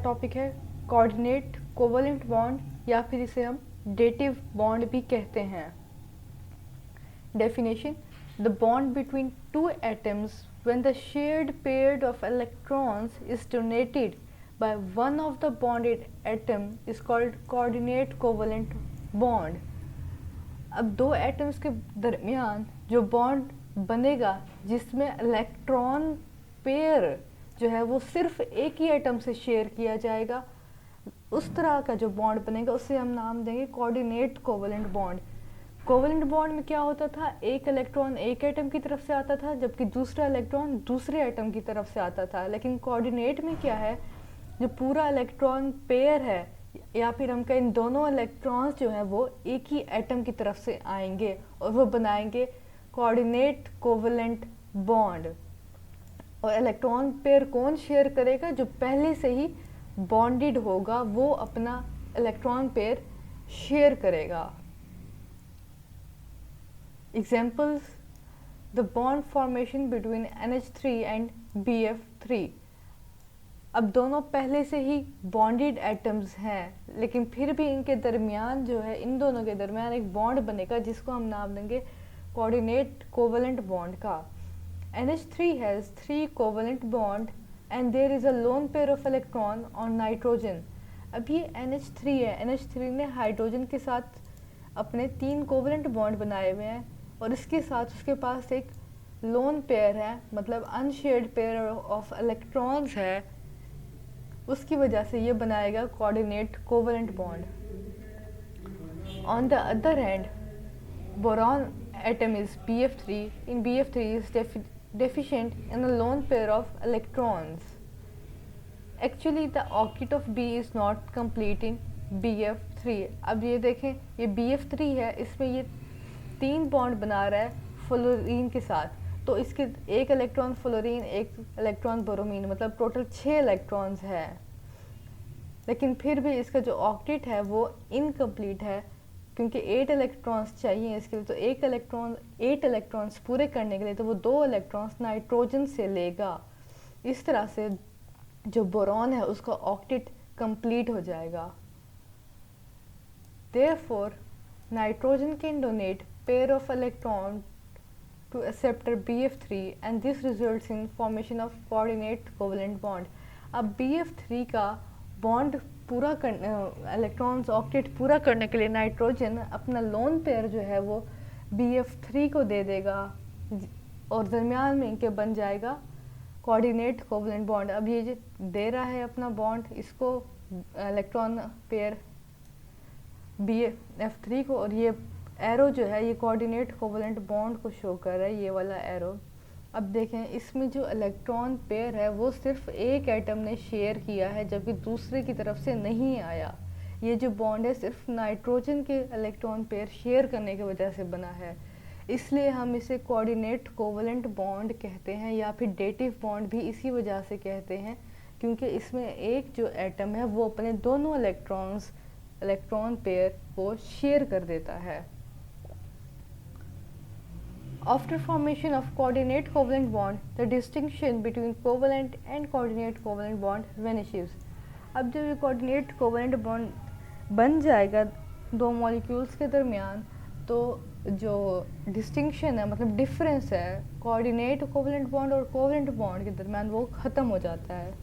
Topic है coordinate covalent bond या फिर इसे हम डेटिव बॉन्ड भी कहते हैं। Definition: the bond between two atoms when the shared pair of electrons is donated by one of the bonded atom is called coordinate covalent bond। अब दो एटम्स के दरमियान जो बॉन्ड बनेगा जिसमें इलेक्ट्रॉन पेयर जो है वो सिर्फ एक ही एटम से शेयर किया जाएगा, उस तरह का जो बॉन्ड बनेगा उसे हम नाम देंगे coordinate covalent bond. Covalent bond में क्या होता था, एक इलेक्ट्रॉन एक एटम की तरफ से आता था जबकि दूसरा इलेक्ट्रॉन दूसरे एटम की तरफ से आता था। लेकिन कोऑर्डिनेट में क्या है, जो पूरा इलेक्ट्रॉन पेयर है या फिर हम कहें दोनों इलेक्ट्रॉन्स जो हैं वो एक ही एटम की तरफ से आएंगे और वो बनाएंगे कोऑर्डिनेट कोवलेंट बॉन्ड। और इलेक्ट्रॉन पेयर कौन शेयर करेगा, जो पहले से ही बॉन्डेड होगा वो अपना इलेक्ट्रॉन पेयर शेयर करेगा। Examples: the bond formation between NH3 and BF3। अब दोनों पहले से ही बॉन्डेड एटम्स हैं लेकिन फिर भी इनके दरमियान जो है, इन दोनों के दरमियान एक बॉन्ड बनेगा जिसको हम नाम देंगे कोऑर्डिनेट कोवलेंट बॉन्ड का। NH3 has 3 covalent bond and there is a lone pair of electron on nitrogen। अब ये NH3 है, NH3 ने हाइड्रोजन के साथ अपने 3 कोवलेंट बॉन्ड बनाए हुए हैं और इसके साथ उसके पास एक लोन पेयर है, मतलब अनशेयर्ड पेयर ऑफ इलेक्ट्रॉन्स है, उसकी वजह से ये बनाएगा coordinate covalent bond. On the other hand, boron atom is BF3 in BF3 is deficient in a lone pair of electrons। Actually the octet of B is not complete in BF3। अब ये देखें, ये BF3 है, इसमें ये 3 bond बना रहा है फ्लोरीन के साथ, तो इसके एक इलेक्ट्रॉन फ्लोरीन एक इलेक्ट्रॉन बोरोमीन, मतलब टोटल 6 इलेक्ट्रॉन्स है। लेकिन फिर भी इसका जो ऑक्टेट है वो इनकम्प्लीट है क्योंकि 8 इलेक्ट्रॉन्स चाहिए इसके लिए। तो 8 इलेक्ट्रॉन्स पूरे करने के लिए तो वो 2 इलेक्ट्रॉन्स नाइट्रोजन से लेगा। इस तरह से जो बोरॉन है उसका ऑक्टेट कंप्लीट हो जाएगा। Therefore nitrogen can donate pair of electron to acceptor BF3 and this results in formation of coordinate covalent bond. अब BF3 का बॉन्ड पूरा करने, इलेक्ट्रॉन्स ऑक्टेट पूरा करने के लिए नाइट्रोजन अपना लोन पेयर जो है वो BF3 को दे देगा और दरमियान में इनके बन जाएगा कोऑर्डिनेट कोवलेंट बॉन्ड। अब ये जो दे रहा है अपना बॉन्ड, इसको इलेक्ट्रॉन पेयर BF3 को, और ये एरो जो है ये कोऑर्डिनेट कोवलेंट बॉन्ड को शो कर रहा है, ये वाला एरो। अब देखें, इसमें जो इलेक्ट्रॉन पेयर है वो सिर्फ एक एटम ने शेयर किया है जबकि दूसरे की तरफ से नहीं आया। ये जो बॉन्ड है सिर्फ नाइट्रोजन के इलेक्ट्रॉन पेयर शेयर करने की वजह से बना है, इसलिए हम इसे कोऑर्डिनेट कोवलेंट बॉन्ड कहते हैं या फिर डेटिव बॉन्ड भी इसी वजह से कहते हैं क्योंकि इसमें एक जो एटम है वो अपने दोनों इलेक्ट्रॉन पेयर को शेयर कर देता है। After formation of coordinate covalent bond, the distinction between covalent and coordinate covalent bond vanishes। अब जब ये coordinate covalent bond बन जाएगा दो मॉलिक्यूल्स के दरमियान, तो जो डिस्टिंक्शन है, मतलब डिफरेंस है कोऑर्डिनेट कोवलेंट बॉन्ड और कोवलेंट बॉन्ड के दरमियान, वो ख़त्म हो जाता है।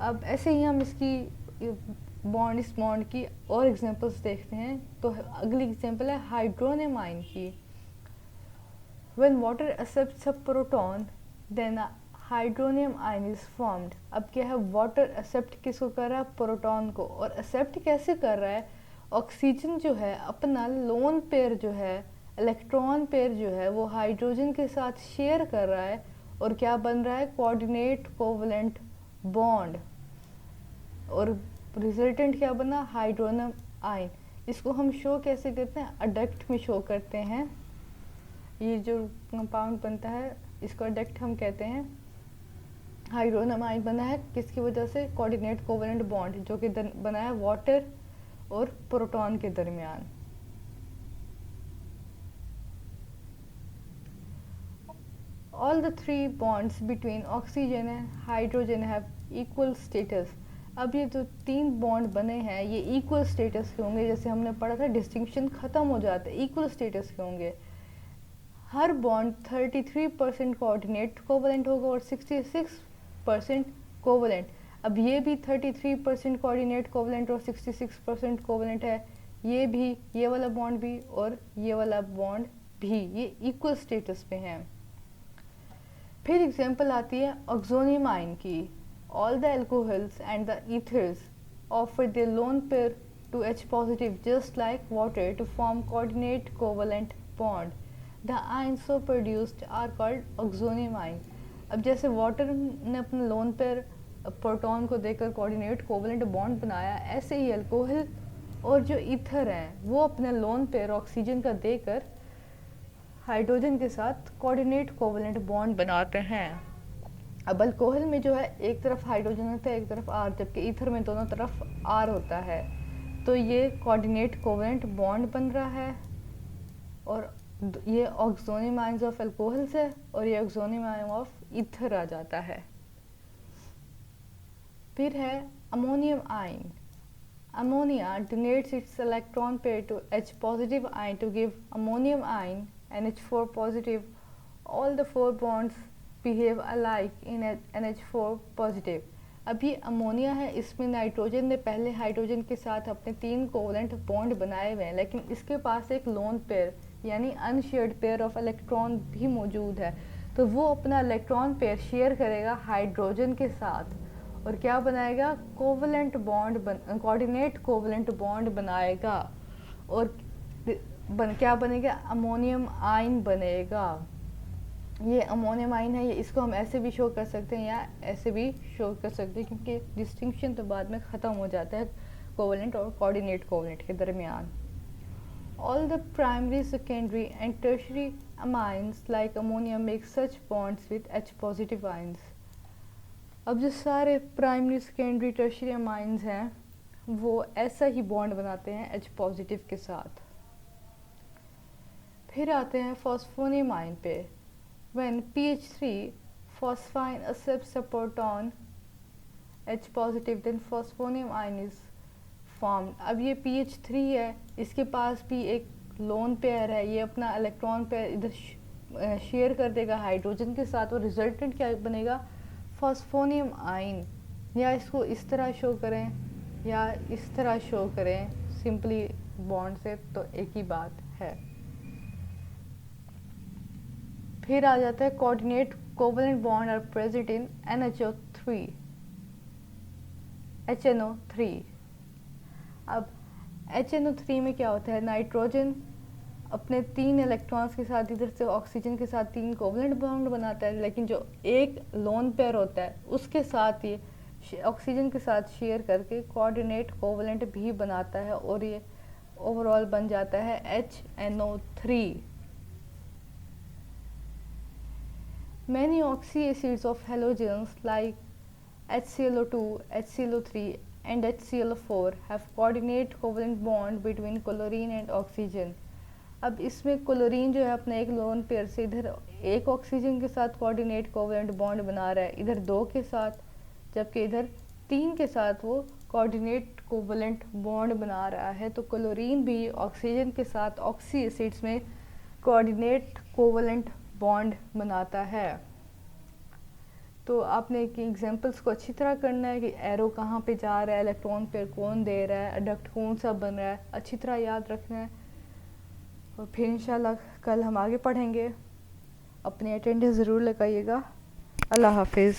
अब ऐसे ही हम इसकी इस बॉन्ड की और एग्जांपल्स देखते हैं। तो अगली एग्जांपल है हाइड्रोनियम आयन की। When water accepts a proton, then a hydronium ion is formed। अब क्या है, वाटर एक्सेप्ट किसको कर रहा है, प्रोटॉन को, और एक्सेप्ट कैसे कर रहा है, ऑक्सीजन जो है अपना लोन पेयर जो है, इलेक्ट्रॉन पेयर जो है वो हाइड्रोजन के साथ शेयर कर रहा है और क्या बन रहा है, कोऑर्डिनेट कोवलेंट बॉन्ड, और रिजल्टेंट क्या बना, हाइड्रोनियम आयन। इसको हम शो कैसे करते हैं, अडक्ट में शो करते हैं। ये जो कंपाउंड बनता है इसको अडक्ट हम कहते हैं। हाइड्रोनियम आयन बना है किसकी वजह से, कोऑर्डिनेट कोवलेंट बॉन्ड जो कि बना है वाटर और प्रोटॉन के दरमियान। All the 3 bonds between oxygen and hydrogen have equal status। अब ये जो 3 बॉन्ड बने हैं ये इक्वल स्टेटस के होंगे, जैसे हमने पढ़ा था डिस्टिंक्शन ख़त्म हो जाता है, इक्वल स्टेटस के होंगे। हर बॉन्ड 33% कोऑर्डिनेट कोवलेंट होगा और 66% कोवलेंट। अब ये भी 33% कोऑर्डिनेट कोवलेंट और 66% कोवलेंट है, ये भी, ये वाला बॉन्ड भी और ये वाला बॉन्ड भी, ये इक्वल स्टेटस पे हैं। फिर एग्जांपल आती है ऑक्सोनियम आयन की। All the alcohols and the ethers offer their lone pair to H positive just like water to form coordinate covalent bond. The ions so produced are called oxonium ion. अब जैसे water ने अपने lone pair proton को देकर coordinate covalent bond बनाया, ऐसे ही alcohol और जो ईथर हैं वो अपने लोन पेयर ऑक्सीजन का देकर हाइड्रोजन के साथ कोऑर्डिनेट कोवलेंट बॉन्ड बनाते हैं। अब अल्कोहल में जो है एक तरफ हाइड्रोजन होता है एक तरफ आर, जबकि ईथर में दोनों तरफ आर होता है, तो ये कोऑर्डिनेट कोवलेंट बॉन्ड बन रहा है। और ये ऑक्सोनियम आयंस ऑफ अल्कोहल से और ये ऑक्सोनियम आयन ऑफ ईथर आ जाता है। फिर है ammonium ion. Ammonia donates its electron pair to H positive ion to give ammonium ion NH4 positive. All the 4 bonds behave alike in NH4 positive. अब ये ammonia है, इसमें नाइट्रोजन ने पहले हाइड्रोजन के साथ अपने 3 कोवलेंट बॉन्ड बनाए हुए हैं, लेकिन इसके पास एक लोन पेयर यानी अनशेयर्ड पेयर ऑफ इलेक्ट्रॉन भी मौजूद है, तो वो अपना इलेक्ट्रॉन पेयर शेयर करेगा हाइड्रोजन के साथ और क्या बनाएगा, covalent bond coordinate covalent bond बनाएगा और क्या बनेगा, अमोनियम आयन बनेगा। ये अमोनियम आयन है, ये इसको हम ऐसे भी शो कर सकते हैं या ऐसे भी शो कर सकते हैं, क्योंकि डिस्टिंक्शन तो बाद में ख़त्म हो जाता है कोवलेंट और कोऑर्डिनेट कोवलेंट के दरमियान। All the primary, secondary and tertiary amines like ammonia make such bonds with H positive ions. अब जो सारे प्राइमरी, सेकेंडरी, टर्शियरी अमाइंस हैं वो ऐसा ही बॉन्ड बनाते हैं H पॉजिटिव के साथ। फिर आते हैं फॉस्फोनियम आयन पे। When PH3 phosphine accepts a proton H positive then phosphonium ion is formed. अब ये PH3 है, इसके पास भी एक लोन पेयर है, ये अपना इलेक्ट्रॉन पेयर इधर शेयर कर देगा हाइड्रोजन के साथ और रिजल्टेंट क्या बनेगा, फॉस्फोनियम आयन। या इसको इस तरह शो करें या इस तरह शो करें सिंपली बॉन्ड से, तो एक ही बात है। फिर आ जाता है coordinate covalent bond are present in HNO3। अब HNO3 में क्या होता है, नाइट्रोजन अपने 3 इलेक्ट्रॉन्स के साथ इधर से ऑक्सीजन के साथ 3 कोवलेंट बॉन्ड बनाता है, लेकिन जो एक लोन पेयर होता है उसके साथ ये ऑक्सीजन के साथ शेयर करके कोऑर्डिनेट कोवलेंट भी बनाता है और ये ओवरऑल बन जाता है HNO3। Many oxy acids of halogens like HClO2, HClO3 and HClO4 have coordinate covalent bond between chlorine and oxygen. अब इसमें क्लोरीन जो है अपने एक लोन पेयर से इधर एक ऑक्सीजन के साथ कोऑर्डिनेट कोवलेंट बॉन्ड बना रहा है, इधर 2 के साथ, जबकि इधर 3 के साथ वो कोऑर्डिनेट कोवलेंट बॉन्ड बना रहा है। तो क्लोरीन भी ऑक्सीजन के साथ ऑक्सी एसिड्स में कोऑर्डिनेट कोवलेंट बॉन्ड बनाता है। तो आपने कि एग्जांपल्स को अच्छी तरह करना है कि एरो कहाँ पे जा रहा है, इलेक्ट्रॉन पेयर कौन दे रहा है, अडक्ट कौन सा बन रहा है, अच्छी तरह याद रखना है। और फिर इंशाल्लाह कल हम आगे पढ़ेंगे। अपनी अटेंडेंस ज़रूर लगाइएगा। अल्लाह हाफिज़।